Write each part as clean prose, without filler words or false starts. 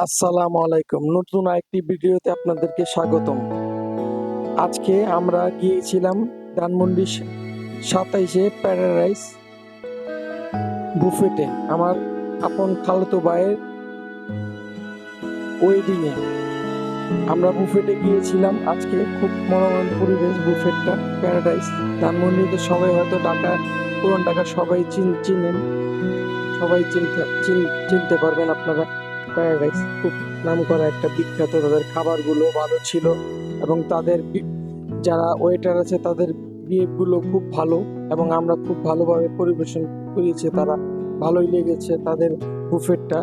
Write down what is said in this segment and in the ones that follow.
আসসালামু আলাইকুম। নতুন আরেকটি ভিডিওতে আপনাদেরকে স্বাগতম। আজকে আমরা গিয়েছিলাম ধানমন্ডি ২৭-এ প্যারাডাইস বুফেটে আমার আপন খালাতো ভাইয়ের ওয়েডিং এ। আমরা বুফেটে গিয়েছিলাম আজকে। খুব মনোরম পরিবেশ বুফেটটা প্যারাডাইস। ধানমন্ডিতে সবাই হয়তো পুরান ঢাকা সবাই চিনেন, সবাই চিনতে পারবেন আপনারা। প্যারাডাইস খুব নামকরা একটা বিখ্যাত, তাদের খাবারগুলো ভালো ছিল এবং তাদের যারা ওয়েটার আছে তাদের বিহেভগুলো খুব ভালো এবং আমরা খুব ভালোভাবে পরিবেশন করেছি। তারা ভালোই লেগেছে তাদের বুফেটটা।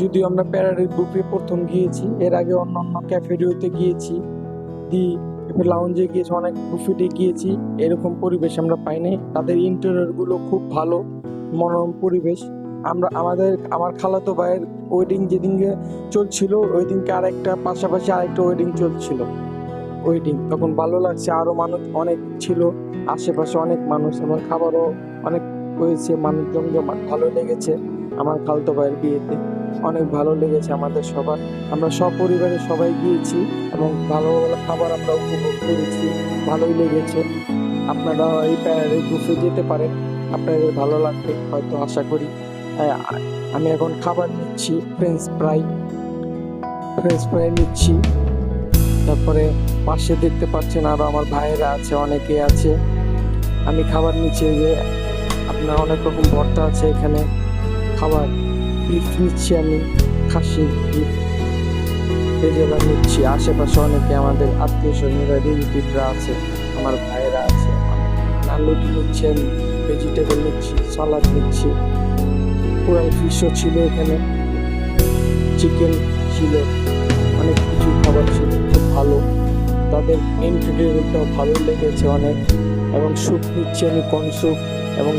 যদিও আমরা প্যারাডাইস বুফে প্রথম গিয়েছি, এর আগে অন্য ক্যাফেরিওতে গিয়েছি, দি লাউঞ্জে গিয়েছি, অনেক বুফেটে গিয়েছি, এরকম পরিবেশ আমরা পাই নাই। তাদের ইন্টেরিয়র গুলো খুব ভালো, মনোরম পরিবেশ। আমার খালাতো ভাইয়ের ওয়েডিং যেদিনকে চলছিল ওই দিনকে পাশাপাশি আরেকটা ওয়েডিং চলছিল। তখন ভালো লাগছে, আরো মানুষ অনেক ছিল, আশেপাশে অনেক মানুষ এবং খাবারও অনেক হয়েছে, মানুষ জমজমাট। ভালো লেগেছে আমার খালাতো ভাইয়ের বিয়েতে, অনেক ভালো লেগেছে আমাদের সবার। আমরা সপরিবারে সবাই গিয়েছি এবং ভালো ভালো খাবার আমরা উপভোগ করেছি, ভালোই লেগেছে। আপনারা এই প্যারাডাইস বুফে যেতে পারেন, আপনাদের ভালো লাগবে হয়তো, আশা করি। আমি এখন খাবার নিচ্ছি, ফ্রেঞ্চ ফ্রাই নিচ্ছি। তারপরে পাশে দেখতে পাচ্ছেন আরো আমার ভাইয়েরা আছে, অনেকে আছে। আমি খাবার নিচ্ছি, যে আপনার অনেক রকম ভর্তা আছে এখানে। খাবার বিফ নিচ্ছি আমি, খাসি বিফ রেজালা নিচ্ছি। আশেপাশে অনেকে আমাদের আত্মীয় স্বজনরা, রিলেটিভরা আছে, আমার ভাইয়েরা আছে। নানরুটি নিচ্ছি, ভেজিটেবল নিচ্ছি, সালাদ নিচ্ছি। কোরাল ফিশও ছিল এখানে, চিকেন ছিল, অনেক কিছু খাবার ছিল, খুব ভালো। তাদের ইনগ্রিডিয়েন্টটাও ভালো লেগেছে অনেক। এবং স্যুপ নিচ্ছি আমি, কর্ন স্যুপ, এবং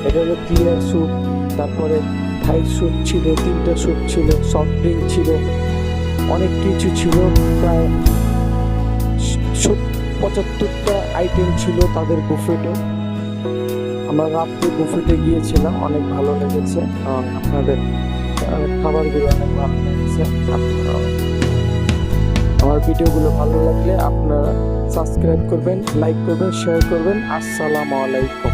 এটা হলো ক্লিয়ার স্যুপ। তারপরে থাই স্যুপ ছিল, 3টা স্যুপ ছিল, সফট ড্রিঙ্ক ছিল, অনেক কিছু ছিল। প্রায় 75টা আইটেম ছিল তাদের বুফেটে। আমরা রাত্রে বুফেটে গিয়েছিলাম, অনেক ভালো লেগেছে। আপনাদের খাবারগুলো অনেক ভালো লেগেছে। আমার ভিডিওগুলো ভালো লাগলে আপনারা সাবস্ক্রাইব করবেন, লাইক করবেন, শেয়ার করবেন। আসসালামু আলাইকুম।